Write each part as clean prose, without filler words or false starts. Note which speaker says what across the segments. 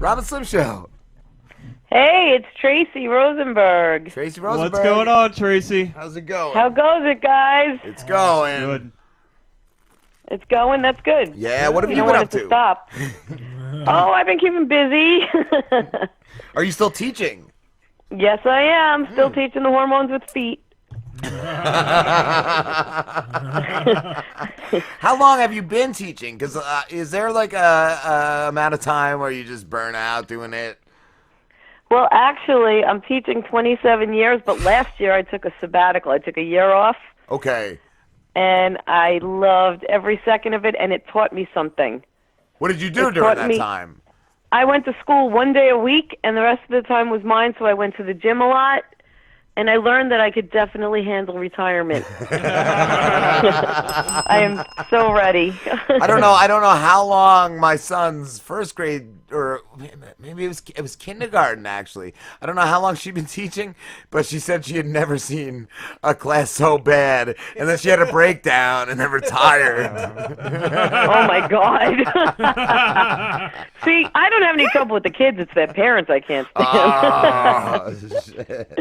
Speaker 1: Robin Slim Show.
Speaker 2: Hey, it's Tracy Rosenberg.
Speaker 1: Tracy Rosenberg.
Speaker 3: What's going on, Tracy?
Speaker 1: How's it going?
Speaker 2: How goes it, guys?
Speaker 1: It's going.
Speaker 3: Good.
Speaker 2: It's going. That's good.
Speaker 1: Yeah, what have you
Speaker 2: don't
Speaker 1: been
Speaker 2: want
Speaker 1: up
Speaker 2: it
Speaker 1: to?
Speaker 2: Stop. Oh, I've been keeping busy.
Speaker 1: Are you still teaching?
Speaker 2: Yes, I am. Still teaching the hormones with feet.
Speaker 1: How long have you been teaching? Because is there like a amount of time where you just burn out doing it?
Speaker 2: Well, actually, I'm teaching 27 years, but last year I took a sabbatical. I took a year off.
Speaker 1: Okay.
Speaker 2: And I loved every second of it, and it taught me something.
Speaker 1: What did you do during that time?
Speaker 2: I went to school 1 day a week, and the rest of the time was mine, so I went to the gym a lot. And I learned that I could definitely handle retirement. I am so ready.
Speaker 1: I don't know how long my son's first grade, or maybe it was kindergarten actually. I don't know how long she'd been teaching, but she said she had never seen a class so bad, and then she had a breakdown and then retired.
Speaker 2: Oh my God! See, I don't have any trouble with the kids. It's their parents I can't stand.
Speaker 1: Oh, shit.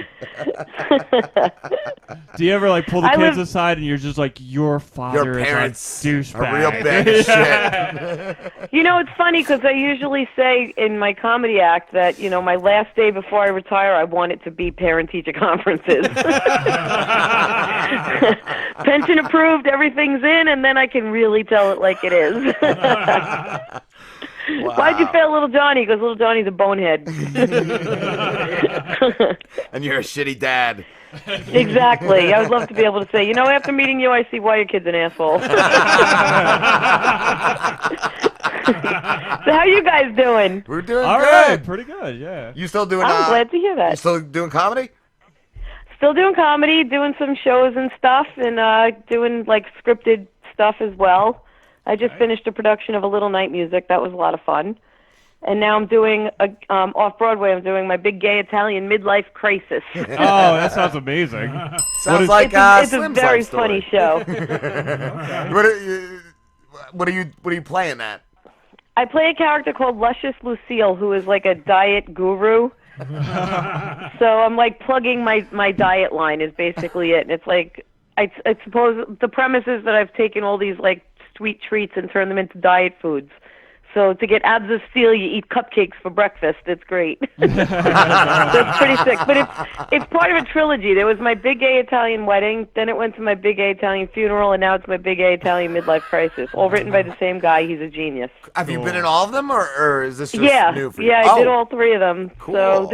Speaker 3: Do you ever like pull the kids aside and you're just like, your father
Speaker 1: parents
Speaker 3: is like douchebag?
Speaker 1: a real bag of shit.
Speaker 2: You know, it's funny because I usually say in my comedy act that, you know, my last day before I retire, I want it to be parent-teacher conferences. Pension approved, everything's in, and then I can really tell it like it is.
Speaker 1: Wow.
Speaker 2: Why'd you fail Little Johnny? Because Little Johnny's a bonehead.
Speaker 1: And you're a shitty dad.
Speaker 2: Exactly. I would love to be able to say, you know, after meeting you, I see why your kid's an asshole. So how you guys doing?
Speaker 1: We're doing
Speaker 3: All
Speaker 1: good.
Speaker 3: right, pretty good, yeah.
Speaker 1: You still doing?
Speaker 2: I'm glad to hear that.
Speaker 1: You still doing comedy?
Speaker 2: Still doing comedy, doing some shows and stuff, and doing like scripted stuff as well. I just finished a production of A Little Night Music. That was a lot of fun. And now I'm doing Off Broadway. I'm doing my big gay Italian midlife crisis.
Speaker 3: Oh, that sounds amazing.
Speaker 1: Sounds like
Speaker 2: it's a
Speaker 1: Slim's
Speaker 2: very
Speaker 1: life story.
Speaker 2: funny show.
Speaker 1: What are you playing at?
Speaker 2: I play a character called Luscious Lucille, who is like a diet guru. So I'm like plugging my diet line is basically it. And it's like I suppose the premise is that I've taken all these like sweet treats and turned them into diet foods. So to get abs of steel, you eat cupcakes for breakfast. It's great. That's pretty sick. But it's part of a trilogy. There was my big gay Italian wedding, then it went to my big gay Italian funeral, and now it's my big gay Italian midlife crisis. All written by the same guy. He's a genius.
Speaker 1: Have you been in all of them, or is this just new for you?
Speaker 2: Yeah, I did all three of them.
Speaker 1: Cool.
Speaker 2: So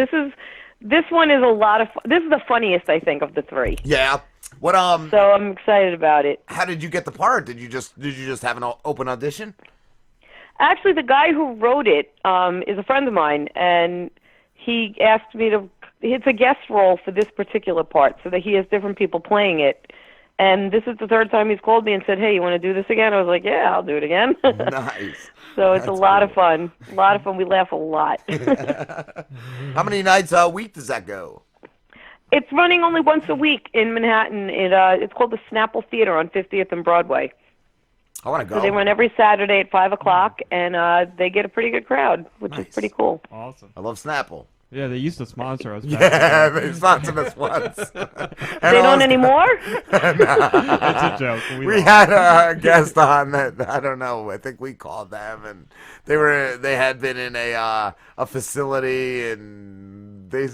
Speaker 2: this one is a lot of fun. This is the funniest, I think, of the three.
Speaker 1: Yeah. What
Speaker 2: So I'm excited about it.
Speaker 1: How did you get the part? Did you just have an open audition?
Speaker 2: Actually, the guy who wrote it is a friend of mine, and he asked me to. It's a guest role for this particular part, so that he has different people playing it. And this is the third time he's called me and said, "Hey, you want to do this again?" I was like, "Yeah, I'll do it again."
Speaker 1: Nice.
Speaker 2: So it's a lot of fun. A lot of fun. We laugh a lot.
Speaker 1: How many nights a week does that go?
Speaker 2: It's running only once a week in Manhattan. It's called the Snapple Theater on 50th and Broadway.
Speaker 1: I want to go.
Speaker 2: So they run every Saturday at 5 o'clock, and they get a pretty good crowd, which is pretty cool.
Speaker 3: Awesome.
Speaker 1: I love Snapple.
Speaker 3: Yeah, they used to sponsor us.
Speaker 1: Yeah, they sponsored us once.
Speaker 2: They don't anymore?
Speaker 3: That's a joke.
Speaker 1: We had a guest on that, I don't know, I think we called them, and they had been in a facility, and they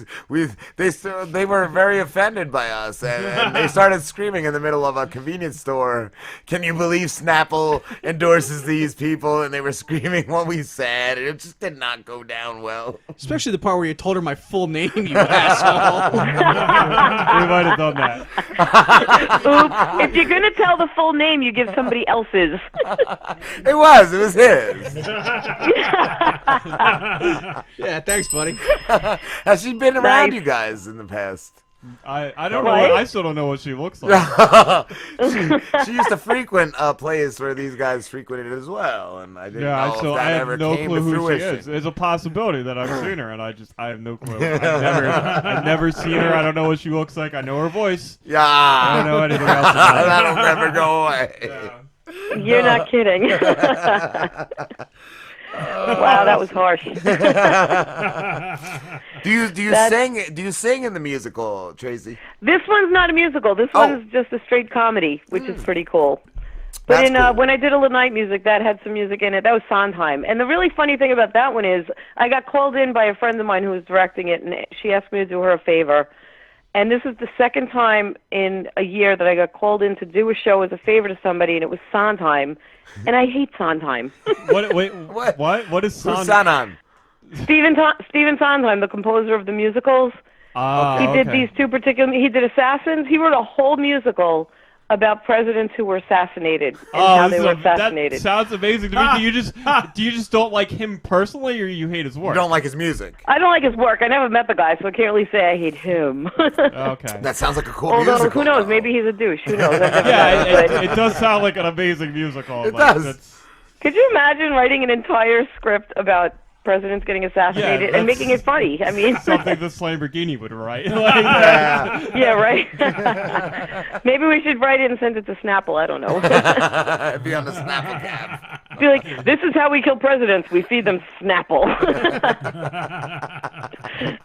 Speaker 1: were very offended by us, and they started screaming in the middle of a convenience store, "Can you believe Snapple endorses these people?" And they were screaming what we said, and it just did not go down well.
Speaker 4: Especially the part where you told her my full name, you asshole.
Speaker 3: We might have done that.
Speaker 2: Oops. If you're going to tell the full name, you give somebody else's.
Speaker 1: It was his.
Speaker 4: Yeah, thanks, buddy.
Speaker 1: Has she been around
Speaker 2: Nice.
Speaker 1: you guys in the past?
Speaker 3: I don't know.
Speaker 2: What?
Speaker 3: I still don't know what she looks like.
Speaker 1: she used to frequent a place where these guys frequented as well, and I didn't know if that
Speaker 3: I
Speaker 1: ever
Speaker 3: have no
Speaker 1: came
Speaker 3: clue
Speaker 1: to
Speaker 3: who
Speaker 1: fruition.
Speaker 3: she is. There's a possibility that I've seen her, and I have no clue. I've never seen her. I don't know what she looks like. I know her voice.
Speaker 1: Yeah,
Speaker 3: I don't know anything else about her.
Speaker 1: That'll never go away.
Speaker 3: Yeah.
Speaker 2: You're not kidding. Wow, that was harsh.
Speaker 1: Do you sing in the musical, Tracy?
Speaker 2: This one's not a musical. This one's just a straight comedy, which is pretty cool. But
Speaker 1: That's cool.
Speaker 2: when I did a little night music, that had some music in it. That was Sondheim. And the really funny thing about that one is I got called in by a friend of mine who was directing it, and she asked me to do her a favor. And this is the second time in a year that I got called in to do a show as a favor to somebody, and it was Sondheim. And I hate Sondheim.
Speaker 3: What is
Speaker 1: Who's
Speaker 3: Sondheim?
Speaker 1: Sondheim?
Speaker 2: Stephen Sondheim, the composer of the musicals. He did these two particular. He did Assassins. He wrote a whole musical about presidents who were assassinated and how they were assassinated.
Speaker 3: That sounds amazing to me. Do you just don't like him personally, or you hate his work?
Speaker 1: You don't like his music?
Speaker 2: I don't like his work. I never met the guy, so I can't really say I hate him.
Speaker 3: Okay.
Speaker 1: That sounds like a cool
Speaker 2: Although,
Speaker 1: musical.
Speaker 2: who knows? Maybe he's a douche. Who knows?
Speaker 3: It does sound like an amazing musical.
Speaker 1: It does.
Speaker 2: Could you imagine writing an entire script about presidents getting assassinated and making it funny? I mean,
Speaker 3: something this Lamborghini would write.
Speaker 2: Yeah, right. Maybe we should write it and send it to Snapple. I don't know.
Speaker 1: Be on the Snapple cab.
Speaker 2: Be like, this is how we kill presidents. We feed them Snapple.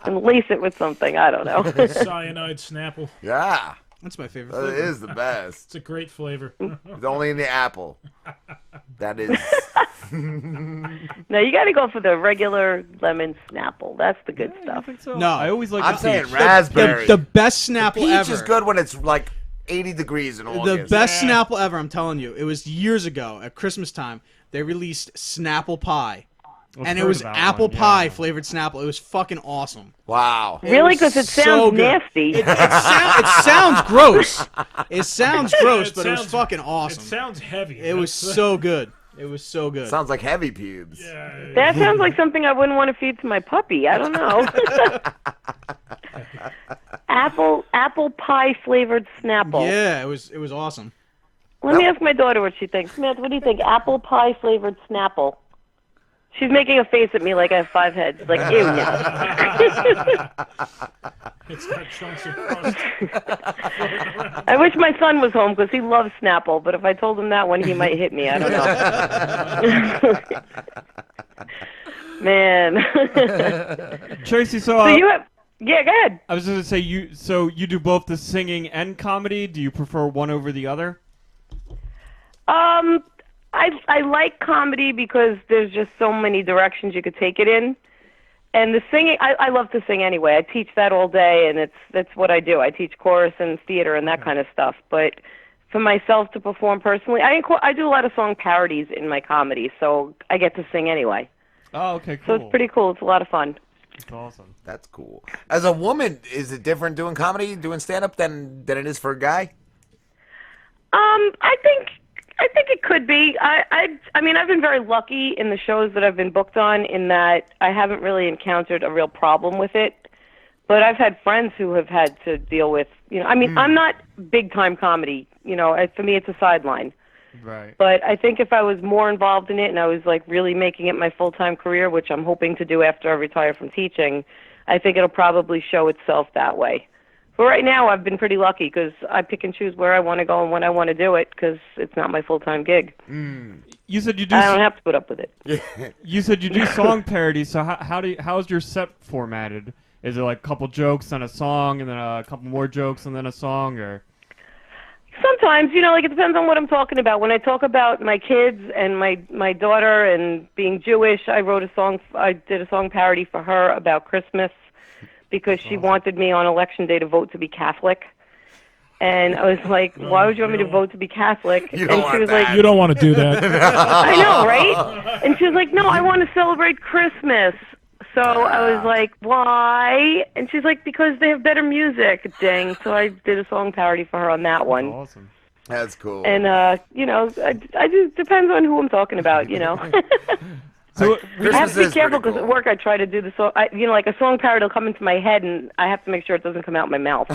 Speaker 2: And lace it with something. I don't know.
Speaker 5: Cyanide Snapple.
Speaker 1: Yeah.
Speaker 4: That's my favorite
Speaker 1: That
Speaker 4: flavor.
Speaker 1: is the best.
Speaker 5: It's a great flavor.
Speaker 1: It's only in the apple. That is.
Speaker 2: No, you got to go for the regular lemon Snapple. That's the good stuff.
Speaker 4: No,
Speaker 3: I always like.
Speaker 1: I'm saying
Speaker 3: peach.
Speaker 1: raspberry.
Speaker 4: The best Snapple
Speaker 1: Peach
Speaker 4: ever.
Speaker 1: is good when it's like 80 degrees in August.
Speaker 4: The best Snapple ever, I'm telling you. It was years ago at Christmas time. They released Snapple Pie. And it was apple pie flavored Snapple. It was fucking awesome.
Speaker 1: Wow.
Speaker 2: Really? Because it sounds nasty.
Speaker 4: It sounds gross. It sounds gross, but it was fucking awesome.
Speaker 5: It sounds heavy.
Speaker 4: It was so good. It was so good.
Speaker 1: Sounds like heavy pubes.
Speaker 2: That sounds like something I wouldn't want to feed to my puppy. I don't know. apple pie flavored Snapple.
Speaker 4: Yeah, it was awesome.
Speaker 2: Let me ask my daughter what she thinks. Samantha, what do you think? Apple pie flavored Snapple. She's making a face at me like I have 5 heads. Like, ew, no.
Speaker 5: It's got chunks of crust.
Speaker 2: I wish my son was home because he loves Snapple, but if I told him that one, he might hit me. I don't know. Man.
Speaker 3: Tracy,
Speaker 2: So you have... Yeah, go ahead.
Speaker 3: I was going to say, you do both the singing and comedy. Do you prefer one over the other?
Speaker 2: I like comedy because there's just so many directions you could take it in. And the singing, I love to sing anyway. I teach that all day, and that's what I do. I teach chorus and theater and that kind of stuff. But for myself to perform personally, I do a lot of song parodies in my comedy, so I get to sing anyway.
Speaker 3: Oh, okay,
Speaker 2: So
Speaker 3: cool.
Speaker 2: it's pretty cool. It's a lot of fun.
Speaker 3: That's awesome.
Speaker 1: That's cool. As a woman, is it different doing comedy, doing stand-up than it is for a guy?
Speaker 2: I think it could be. I mean, I've been very lucky in the shows that I've been booked on in that I haven't really encountered a real problem with it. But I've had friends who have had to deal with, I mean, I'm not big-time comedy. For me, it's a sideline.
Speaker 3: Right.
Speaker 2: But I think if I was more involved in it and I was, like, really making it my full-time career, which I'm hoping to do after I retire from teaching, I think it'll probably show itself that way. But right now, I've been pretty lucky because I pick and choose where I want to go and when I want to do it because it's not my full-time gig.
Speaker 3: You said you do.
Speaker 2: I don't have to put up with it.
Speaker 3: You said you do song parodies. So how's your set formatted? Is it like a couple jokes and a song, and then a couple more jokes and then a song, or?
Speaker 2: Sometimes, like it depends on what I'm talking about. When I talk about my kids and my daughter and being Jewish, I did a song parody for her about Christmas. Because she wanted me on election day to vote to be Catholic. And I was like, why would you want me to vote to be Catholic?
Speaker 1: You don't
Speaker 2: and she was
Speaker 1: want
Speaker 2: like,
Speaker 5: You don't want to do that.
Speaker 2: I know, right? And she was like, no, I want to celebrate Christmas. So I was like, why? And she's like, because they have better music, dang. So I did a song parody for her on that one.
Speaker 3: Awesome.
Speaker 1: That's cool.
Speaker 2: And, I just depends on who I'm talking about,
Speaker 3: So
Speaker 2: I have to be careful because at work I try to do the song. Like a song parody will come into my head, and I have to make sure it doesn't come out my mouth.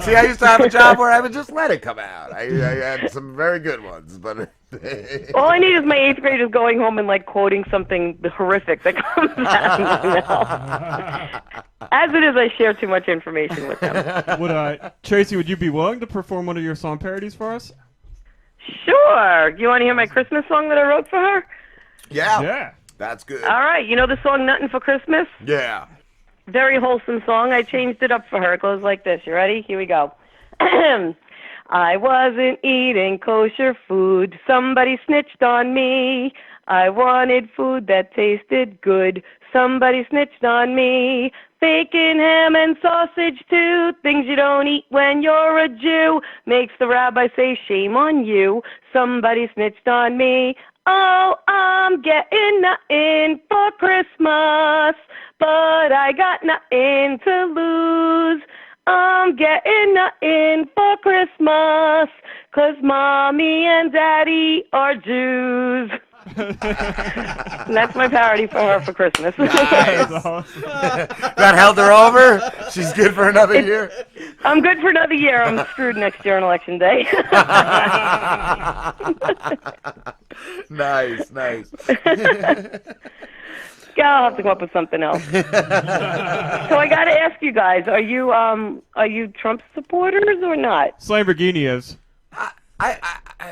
Speaker 1: See, I used to have a job where I would just let it come out. I had some very good ones, but
Speaker 2: all I need is my 8th graders going home and like quoting something horrific that comes out of my mouth. As it is, I share too much information with them.
Speaker 3: Tracy, would you be willing to perform one of your song parodies for us?
Speaker 2: Sure. You want to hear my Christmas song that I wrote for her?
Speaker 1: Yeah.
Speaker 3: Yeah.
Speaker 1: That's good.
Speaker 2: All right, you know the song "Nothing for Christmas"?
Speaker 1: Yeah.
Speaker 2: Very wholesome song. I changed it up for her. It goes like this. You ready? Here we go. I wasn't eating kosher food. Somebody snitched on me. I wanted food that tasted good. Somebody snitched on me. Bacon, ham, and sausage too. Things you don't eat when you're a Jew. Makes the rabbi say, shame on you. Somebody snitched on me. Oh, I'm getting nothing for Christmas, but I got nothing to lose. I'm getting nothing for Christmas, 'cause Mommy and Daddy are Jews. And that's my parody for her for Christmas.
Speaker 3: That's awesome.
Speaker 1: That held her over? She's good for another year?
Speaker 2: I'm good for another year. I'm screwed next year on Election Day.
Speaker 1: Nice.
Speaker 2: Yeah, I'll have to come up with something else. So I got to ask you guys: are you Trump supporters or not?
Speaker 3: Lamborghini is.
Speaker 1: I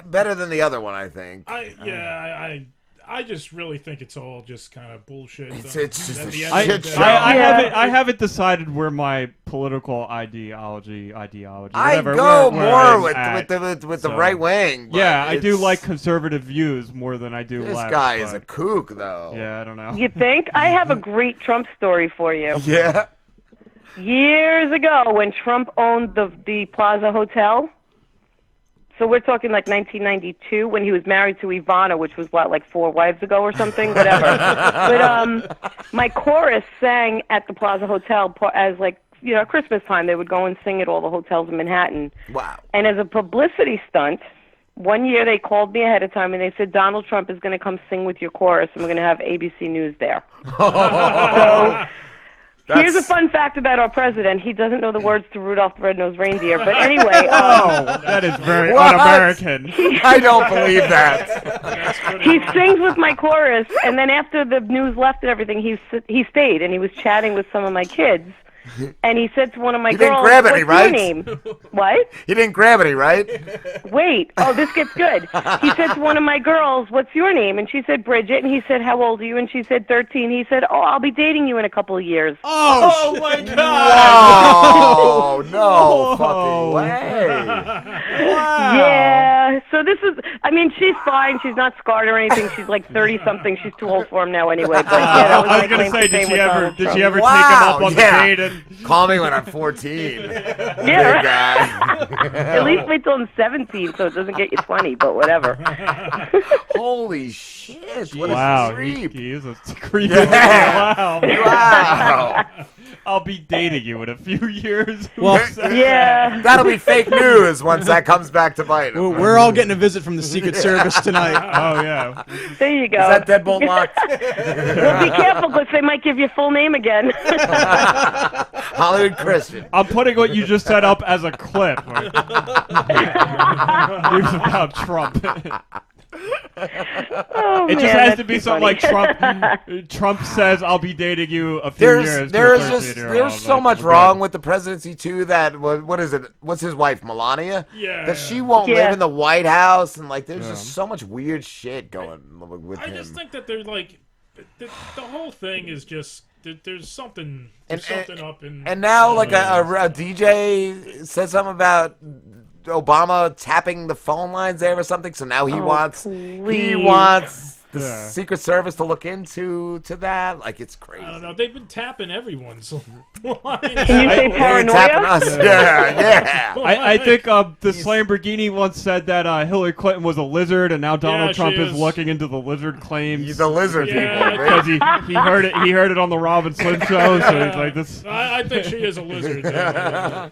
Speaker 1: better than the other one, I think.
Speaker 5: I just really think it's all just kind of bullshit.
Speaker 1: It's just
Speaker 5: At
Speaker 1: a
Speaker 5: the end
Speaker 3: I,
Speaker 5: of the
Speaker 1: shit
Speaker 5: day-
Speaker 1: show.
Speaker 3: I haven't decided where my political ideology.
Speaker 1: I
Speaker 3: Whatever,
Speaker 1: go
Speaker 3: where
Speaker 1: more
Speaker 3: I'm
Speaker 1: with
Speaker 3: at.
Speaker 1: the
Speaker 3: So,
Speaker 1: right wing. but
Speaker 3: Yeah, I do
Speaker 1: it's-
Speaker 3: like conservative views more than I do
Speaker 1: This
Speaker 3: left.
Speaker 1: guy is a
Speaker 3: but-
Speaker 1: kook, though.
Speaker 3: Yeah, I don't know.
Speaker 2: You think? I have a great Trump story for you.
Speaker 1: Yeah.
Speaker 2: Years ago, when Trump owned the Plaza Hotel, so we're talking like 1992, when he was married to Ivana, which was what, like 4 wives ago or something, whatever. But my chorus sang at the Plaza Hotel as like, you know, Christmas time. They would go and sing at all the hotels in Manhattan.
Speaker 1: Wow.
Speaker 2: And as a publicity stunt, one year they called me ahead of time and they said, Donald Trump is going to come sing with your chorus, and we're going to have ABC News there. So here's a fun fact about our president. He doesn't know the words to Rudolph the Red-Nosed Reindeer. But anyway,
Speaker 3: Oh, that is very
Speaker 1: What?
Speaker 3: un-American.
Speaker 1: I don't believe that.
Speaker 2: he sings with my chorus, and then after the news left and everything, he stayed, and he was chatting with some of my kids. And he said to one of my
Speaker 1: You didn't
Speaker 2: girls,
Speaker 1: grab any,
Speaker 2: what's your
Speaker 1: right?
Speaker 2: name? What?
Speaker 1: You didn't grab any, right?
Speaker 2: Wait. Oh, this gets good. He said to one of my girls, what's your name? And she said, Bridget. And he said, how old are you? And she said, 13. He said, oh, I'll be dating you in a couple of years.
Speaker 4: Oh,
Speaker 3: my God!
Speaker 1: Oh, no
Speaker 3: Whoa.
Speaker 1: fucking way.
Speaker 2: Yeah. So this is, I mean, she's fine. She's not scarred or anything. She's like 30-something. She's too old for him now anyway. But yeah, that was
Speaker 3: I
Speaker 2: my
Speaker 3: was gonna
Speaker 2: claim
Speaker 3: say,
Speaker 2: to fame with Donald
Speaker 3: did
Speaker 2: Trump.
Speaker 3: she ever
Speaker 1: Wow,
Speaker 3: take him up on
Speaker 1: yeah.
Speaker 3: the date? And
Speaker 1: Call me when I'm 14.
Speaker 2: Yeah.
Speaker 1: Big guy.
Speaker 2: At least wait till I'm 17 so it doesn't get you 20, but whatever.
Speaker 1: Holy shit. What
Speaker 3: wow,
Speaker 1: a creep.
Speaker 3: he is a creep.
Speaker 1: Yeah.
Speaker 3: Wow.
Speaker 1: Wow.
Speaker 3: I'll be dating you in a few years.
Speaker 4: Well,
Speaker 2: Yeah.
Speaker 1: That'll be fake news once that comes back to bite him.
Speaker 4: we're all getting a visit from the Secret Service tonight.
Speaker 3: Oh yeah.
Speaker 2: There you go.
Speaker 1: Is that deadbolt locked?
Speaker 2: Well, be careful because they might give you full name again.
Speaker 1: Hollywood Christian.
Speaker 3: I'm putting what you just set up as a clip. News about Trump.
Speaker 2: Oh,
Speaker 3: It just
Speaker 2: man,
Speaker 3: has
Speaker 2: that's
Speaker 3: to be
Speaker 2: too
Speaker 3: something
Speaker 2: funny.
Speaker 3: like Trump says, "I'll be dating you a few years."
Speaker 1: There's so much wrong with the presidency too that what is it? What's his wife Melania?
Speaker 5: Yeah.
Speaker 1: That she won't
Speaker 2: Yeah.
Speaker 1: live in the White House and like there's just so much weird shit going with
Speaker 5: I
Speaker 1: him.
Speaker 5: just think that they're like, the whole thing is just there's something
Speaker 1: And-
Speaker 5: up in.
Speaker 1: And now like a DJ said something about Obama tapping the phone lines there or something. So now he wants the
Speaker 3: Yeah.
Speaker 1: Secret Service to look into that. Like it's crazy.
Speaker 5: I don't know. They've been tapping everyone's lines.
Speaker 2: Can you say
Speaker 1: They're tapping
Speaker 2: paranoia?
Speaker 1: us. Yeah.
Speaker 3: I think this Lamborghini once said that Hillary Clinton was a lizard, and now Donald
Speaker 5: she
Speaker 3: Trump is
Speaker 5: is.
Speaker 3: looking into the lizard claims.
Speaker 1: He's the lizard
Speaker 5: Yeah.
Speaker 1: people.
Speaker 3: Because he heard it. He heard it on the Robin Slim show, so he's like this.
Speaker 5: I think she is a lizard. Yeah.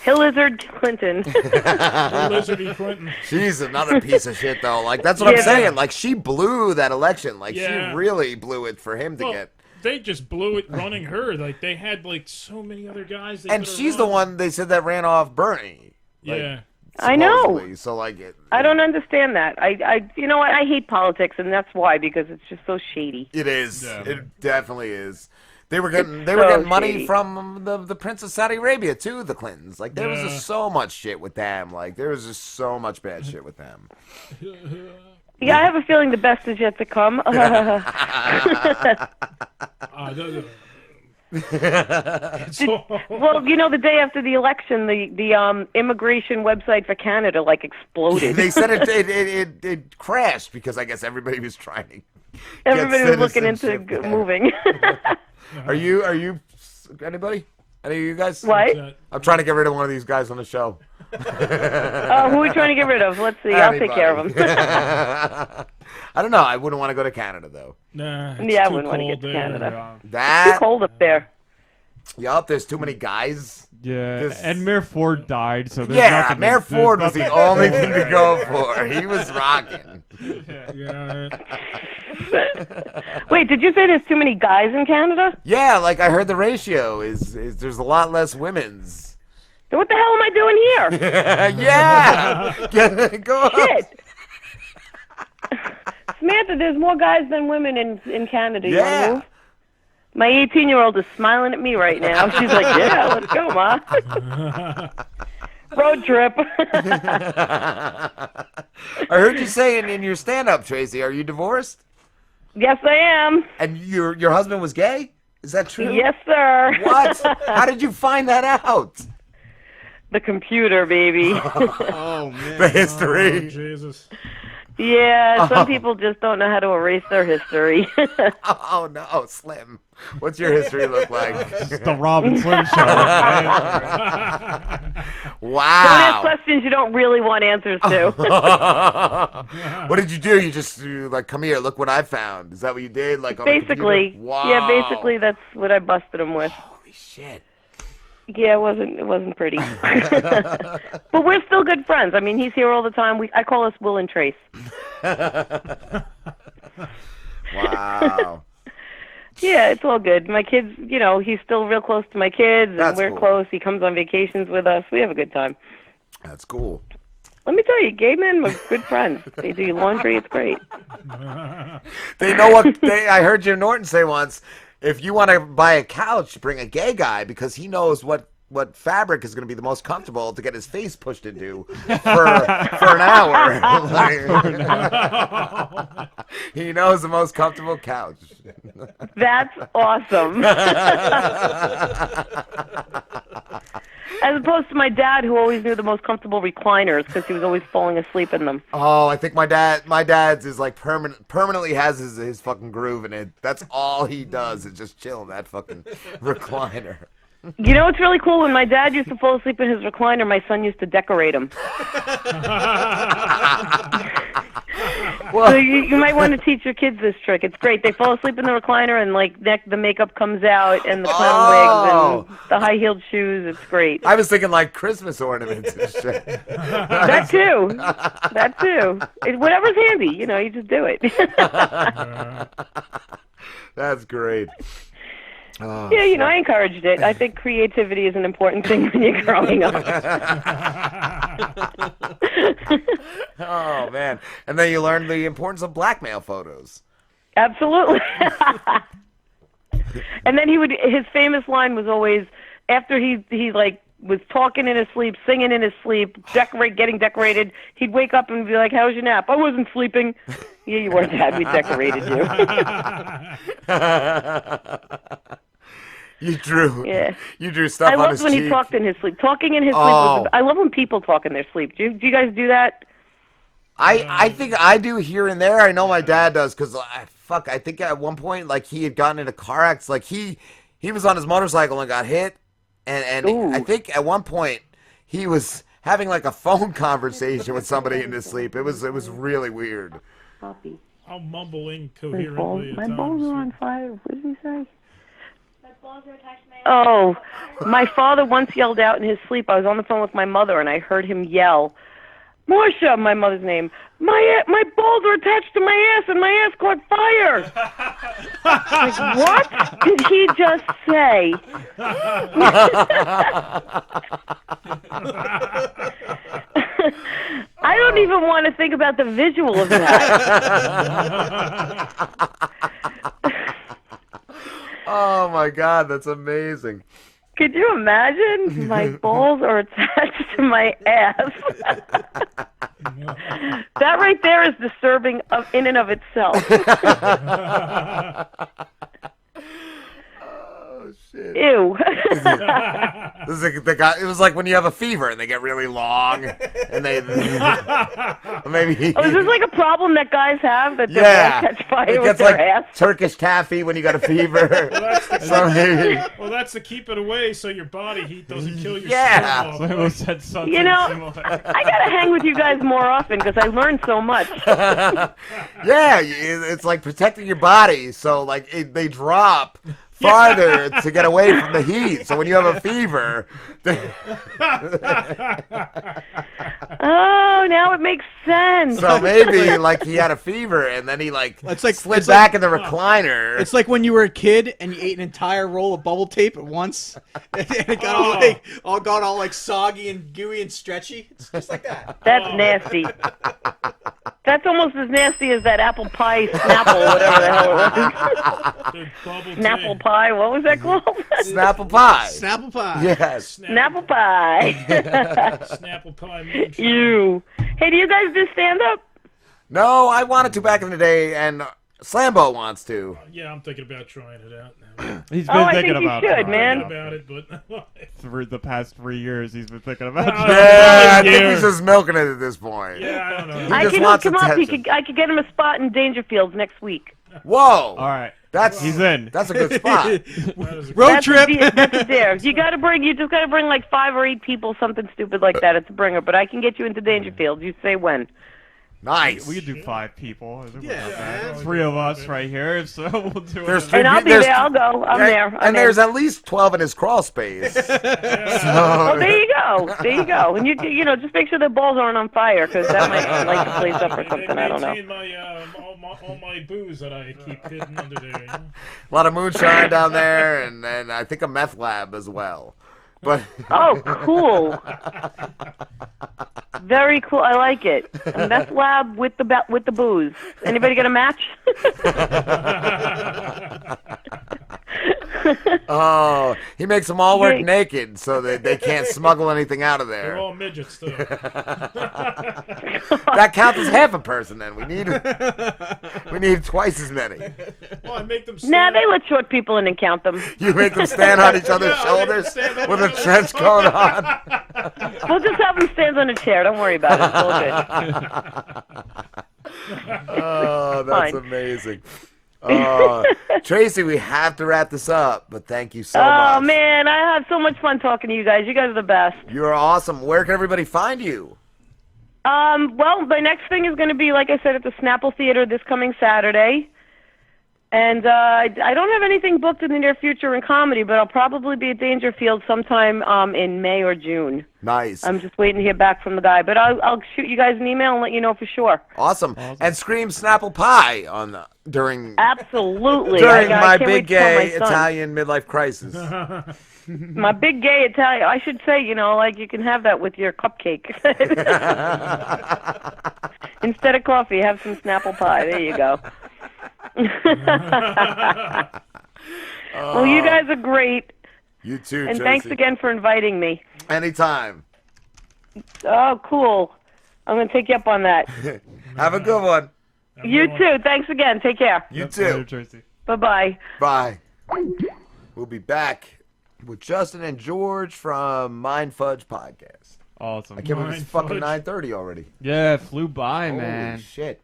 Speaker 2: Hillizard Clinton.
Speaker 5: Lizardy Clinton.
Speaker 1: She's another piece of shit, though. Like, that's what I'm
Speaker 2: Yeah.
Speaker 1: saying. Like, she blew that election. Like,
Speaker 5: Yeah.
Speaker 1: she really blew it for him to
Speaker 5: Well,
Speaker 1: get.
Speaker 5: they just blew it running her. Like they had like so many other guys. They
Speaker 1: And
Speaker 5: could've
Speaker 1: she's
Speaker 5: run.
Speaker 1: the one they said that ran off Bernie. Like,
Speaker 5: Yeah.
Speaker 2: I know.
Speaker 1: supposedly. So, like,
Speaker 2: I don't understand that. You know what? I hate politics, and that's why, because it's just so shady.
Speaker 1: It is.
Speaker 3: Yeah.
Speaker 1: It definitely is. They were getting
Speaker 2: so
Speaker 1: money
Speaker 2: shady.
Speaker 1: from the Prince of Saudi Arabia too. The Clintons, like there was
Speaker 5: Yeah.
Speaker 1: just so much shit with them. Like there was just so much bad shit with them.
Speaker 2: Yeah, I have a feeling the best is yet to come. Well, the day after the election, the immigration website for Canada exploded.
Speaker 1: They said it crashed because I guess everybody was trying to.
Speaker 2: Everybody was looking into moving.
Speaker 1: Are you anybody? Any of you guys?
Speaker 2: What?
Speaker 1: I'm trying to get rid of one of these guys on the show.
Speaker 2: Who are we trying to get rid of? Let's see. I'll take care of them.
Speaker 1: I don't know. I wouldn't want to go to Canada though.
Speaker 5: Nah.
Speaker 2: I wouldn't want to get to Canada.
Speaker 1: That
Speaker 2: too cold up there.
Speaker 1: Yup, there's too many guys.
Speaker 3: Yeah, and Mayor Ford died, so there's
Speaker 1: yeah,
Speaker 3: nothing
Speaker 1: Mayor Ford was the only thing to go for. He was rocking.
Speaker 5: Yeah.
Speaker 2: Wait, did you say there's too many guys in Canada?
Speaker 1: Yeah, I heard the ratio is there's a lot less women's.
Speaker 2: Then what the hell am I doing here?
Speaker 1: Yeah, go on.
Speaker 2: Shit. Samantha, there's more guys than women in Canada. You wanna move? My 18-year-old is smiling at me right now. She's like, yeah, let's go, Ma. Road trip.
Speaker 1: I heard you say in your stand-up, Tracy, are you divorced?
Speaker 2: Yes, I am.
Speaker 1: And your husband was gay? Is that true?
Speaker 2: Yes, sir.
Speaker 1: What? How did you find that out?
Speaker 2: The computer, baby.
Speaker 4: Oh, man.
Speaker 1: The history.
Speaker 5: Oh, Jesus.
Speaker 2: Yeah, some people just don't know how to erase their history.
Speaker 1: Oh, no, Slim. What's your history look like?
Speaker 3: It's the Rob and Slim show.
Speaker 1: Wow.
Speaker 2: Don't ask questions you don't really want answers to.
Speaker 1: What did you do? You just come here, look what I found. Is that what you did? On
Speaker 2: basically.
Speaker 1: The wow.
Speaker 2: Yeah, basically that's what I busted him with.
Speaker 1: Holy shit.
Speaker 2: Yeah, it wasn't pretty. But we're still good friends. I mean, he's here all the time. I call us Will and Trace.
Speaker 1: Wow.
Speaker 2: Yeah, it's all good. My kids, he's still real close to my kids, and
Speaker 1: That's
Speaker 2: we're
Speaker 1: cool.
Speaker 2: close. He comes on vacations with us. We have a good time.
Speaker 1: That's cool.
Speaker 2: Let me tell you, gay men are good friends. They do your laundry. It's great.
Speaker 1: They know what I heard Jim Norton say once. If you want to buy a couch, bring a gay guy because he knows what fabric is going to be the most comfortable to get his face pushed into for an hour. He knows the most comfortable couch.
Speaker 2: That's awesome. As opposed to my dad, who always knew the most comfortable recliners because he was always falling asleep in them.
Speaker 1: Oh, I think my dad's is permanently has his fucking groove in it. That's all he does is just chill in that fucking recliner.
Speaker 2: You know what's really cool? When my dad used to fall asleep in his recliner, my son used to decorate him.
Speaker 1: Well,
Speaker 2: So you might want to teach your kids this trick. It's great. They fall asleep in the recliner and the makeup comes out and the clown wigs and the high-heeled shoes. It's great.
Speaker 1: I was thinking Christmas ornaments and shit.
Speaker 2: That too. That too. Whatever's handy, you just do it.
Speaker 1: That's great. Oh,
Speaker 2: yeah, I encouraged it. I think creativity is an important thing when you're growing up.
Speaker 1: Oh, man. And then you learn the importance of blackmail photos.
Speaker 2: Absolutely. And then his famous line was always, after he was talking in his sleep, singing in his sleep, getting decorated, he'd wake up and be like, "How was your nap?" "I wasn't sleeping." "Yeah, you were, Dad. We decorated you." You drew stuff on his cheek. I loved when he talked in his sleep. Talking in his sleep I love when people talk in their sleep. Do you guys do that?
Speaker 1: I think I do here and there. I know my dad does because I think at one point he had gotten in a car accident. He was on his motorcycle and got hit, and I think at one point he was having a phone conversation with somebody in his sleep. It was really weird.
Speaker 2: Poppy.
Speaker 5: I'll mumble incoherently.
Speaker 2: My balls are on fire. What did he say? Oh, my father once yelled out in his sleep. I was on the phone with my mother, and I heard him yell, "Marcia," my mother's name. My balls are attached to my ass, and my ass caught fire." What did he just say? I don't even want to think about the visual of that.
Speaker 1: Oh my God, that's amazing.
Speaker 2: Could you imagine? My balls are attached to my ass. That right there is disturbing in and of itself.
Speaker 1: Oh shit.
Speaker 2: Ew.
Speaker 1: This is like the guy. It was like when you have a fever and they get really long, and they maybe.
Speaker 2: Oh, is this like a problem that guys have that their
Speaker 1: Yeah,
Speaker 2: balls catch fire
Speaker 1: it
Speaker 2: with
Speaker 1: gets
Speaker 2: their
Speaker 1: like
Speaker 2: ass?
Speaker 1: Turkish taffy when you got a fever. So maybe.
Speaker 5: Well, that's to keep it away so your body heat doesn't kill your
Speaker 1: Yeah.
Speaker 5: skin.
Speaker 3: So I almost said something
Speaker 2: You know,
Speaker 3: similar.
Speaker 2: I gotta hang with you guys more often because I learned so much.
Speaker 1: Yeah, it's like protecting your body, so like they drop farther to get away from the heat. So when you have a fever,
Speaker 2: Oh, now it makes sense.
Speaker 1: so maybe like he had a fever and then he
Speaker 4: It's like-
Speaker 1: slid
Speaker 4: it's
Speaker 1: back
Speaker 4: like-
Speaker 1: in the recliner.
Speaker 4: It's like when you were a kid and you ate an entire roll of bubble tape at once, and it got all like soggy and gooey and stretchy. It's just like that.
Speaker 2: That's nasty. That's almost as nasty as that apple pie Snapple, whatever the hell it was.
Speaker 5: The bubble
Speaker 2: Snapple
Speaker 5: tea.
Speaker 2: pie, what was that called?
Speaker 1: Snapple pie.
Speaker 4: Snapple pie.
Speaker 1: Yes.
Speaker 2: Snapple pie.
Speaker 5: Snapple pie. moonshine.
Speaker 2: Ew. Hey, do you guys do stand-up?
Speaker 1: No, I wanted to back in the day, and Slambo wants to.
Speaker 5: Yeah, I'm thinking about trying it out now.
Speaker 3: He's
Speaker 2: Oh,
Speaker 3: been
Speaker 2: I
Speaker 3: thinking
Speaker 2: think you
Speaker 3: about
Speaker 2: should,
Speaker 3: it.
Speaker 2: man.
Speaker 5: Thinking about it, but
Speaker 3: Through the past 3 years, he's been thinking about
Speaker 5: Oh,
Speaker 3: it.
Speaker 1: Yeah, I
Speaker 5: yeah.
Speaker 1: think he's just milking it at this point.
Speaker 5: yeah, I don't know.
Speaker 1: He
Speaker 2: I
Speaker 1: just
Speaker 2: can
Speaker 1: wants
Speaker 2: hook him up.
Speaker 1: attention.
Speaker 2: I could get him a spot in Dangerfields next week.
Speaker 1: Whoa.
Speaker 3: All right.
Speaker 1: That's
Speaker 3: He's in.
Speaker 1: That's a good spot.
Speaker 5: That is a
Speaker 4: Road
Speaker 2: That's
Speaker 4: trip.
Speaker 2: that's a dare. You just gotta bring like 5 or 8 people, something stupid like that. It's a bringer, but I can get you into Dangerfields. You say when.
Speaker 1: Nice.
Speaker 3: We could do 5 people.
Speaker 4: Yeah, man.
Speaker 3: 3 of us right here. So we'll do
Speaker 1: There's
Speaker 3: it.
Speaker 1: three-
Speaker 2: And I'll be
Speaker 1: there's-
Speaker 2: there. I'll go. I'm there. I'm
Speaker 1: and there's
Speaker 2: in.
Speaker 1: at least 12 in his crawl space.
Speaker 2: Well, there you go. There you go. And you know, just make sure the balls aren't on fire because that might light the place up or
Speaker 5: They
Speaker 2: something. I don't know.
Speaker 5: maintain my, all my booze that I keep hidden under there. You know?
Speaker 1: A lot of moonshine down there, and I think a meth lab as well. But
Speaker 2: Oh, cool. Very cool. I like it. A meth lab with the booze. Anybody got a match?
Speaker 1: oh, he makes them all work
Speaker 2: Yeah.
Speaker 1: naked so that they can't smuggle anything out of
Speaker 5: They're
Speaker 1: there.
Speaker 5: all midgets, though.
Speaker 1: That counts as half a person. Then we need twice as many.
Speaker 5: Well, I make them
Speaker 2: Nah,
Speaker 5: stand
Speaker 2: they let short people in and count them.
Speaker 1: You make them stand on each other's
Speaker 5: Yeah, I make them
Speaker 1: shoulders
Speaker 5: stand on
Speaker 1: with
Speaker 5: each
Speaker 1: a
Speaker 5: other's
Speaker 1: trench coat on.
Speaker 2: We'll just have them stand on a chair. Don't worry about it. It's all good.
Speaker 1: Oh, that's
Speaker 2: Fine.
Speaker 1: amazing. Tracy, we have to wrap this up, but thank you so
Speaker 2: Oh,
Speaker 1: much.
Speaker 2: man, I have so much fun talking to you guys. You guys are the best.
Speaker 1: You're awesome. Where can everybody find you?
Speaker 2: Well, my next thing is going to be, like I said, at the Snapple Theater this coming Saturday. And I don't have anything booked in the near future in comedy, but I'll probably be at Dangerfield sometime in May or June.
Speaker 1: Nice.
Speaker 2: I'm just waiting to hear back from the guy. But I'll shoot you guys an email and let you know for sure.
Speaker 1: Awesome. And scream Snapple Pie on during
Speaker 2: Absolutely.
Speaker 1: during
Speaker 2: I
Speaker 1: my
Speaker 2: can't wait
Speaker 1: big
Speaker 2: to tell my
Speaker 1: gay
Speaker 2: son.
Speaker 1: Italian midlife crisis.
Speaker 2: My big gay Italian. I should say, you know, like you can have that with your cupcake. Instead of coffee, have some Snapple pie. There you go. Well, you guys are great,
Speaker 1: You too,
Speaker 2: and
Speaker 1: Tracy.
Speaker 2: thanks again for inviting me.
Speaker 1: Anytime.
Speaker 2: Oh, cool. I'm going to take you up on that.
Speaker 1: Have a good one.
Speaker 2: You too. Thanks again. Take care.
Speaker 1: You
Speaker 3: Later,
Speaker 1: too.
Speaker 3: Tracy.
Speaker 2: Bye-bye.
Speaker 1: Bye. We'll be back with Justin and George from Mind Fudge Podcast.
Speaker 3: Awesome.
Speaker 1: I can't believe it's
Speaker 5: Mind
Speaker 1: fucking
Speaker 5: Fudge.
Speaker 1: 9:30 already.
Speaker 3: Yeah, it flew by,
Speaker 1: Holy
Speaker 3: man.
Speaker 1: shit.